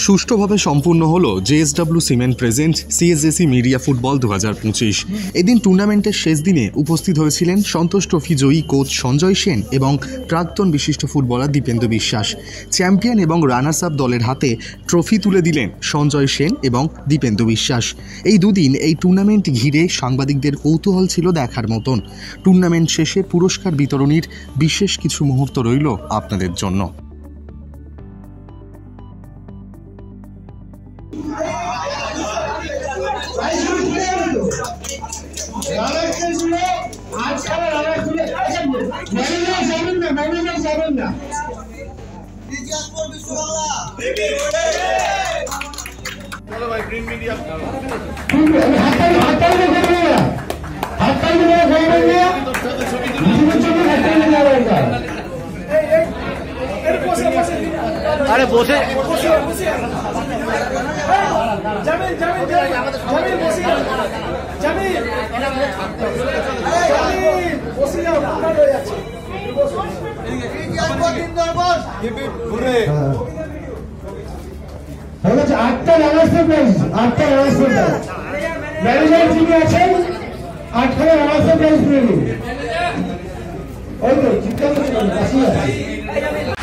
সুষ্ঠুভাবে সম্পূর্ণ হলো জেএসডব্লিউ সিমেন্ট প্রেজেন্ট সিএসএসি মিডিয়া ফুটবল 2025। এদিন টুর্নামেন্টের শেষ দিনে উপস্থিত হয়েছিলেন সন্তোষ ট্রফি জয়ী কোচ সঞ্জয় সেন এবং প্রাক্তন বিশিষ্ট ফুটবলার দীপেন্দু বিশ্বাস। চ্যাম্পিয়ন এবং রানার্স আপ দলের হাতে ট্রফি তুলে দিলেন সঞ্জয় সেন এবং দীপেন্দু বিশ্বাস। এই দুদিন এই টুর্নামেন্ট ঘিরে সাংবাদিকদের কৌতূহল ছিল দেখার মতন। টুর্নামেন্ট শেষে পুরস্কার বিতরণীর বিশেষ কিছু মুহূর্ত রইল আপনাদের জন্য। আরে বসে আটটা রানার্স ম্যানেজার যিনি আছেন 8খানা রানার্স প্রাইজ পেয়ে ওই তো চিন্তা করছি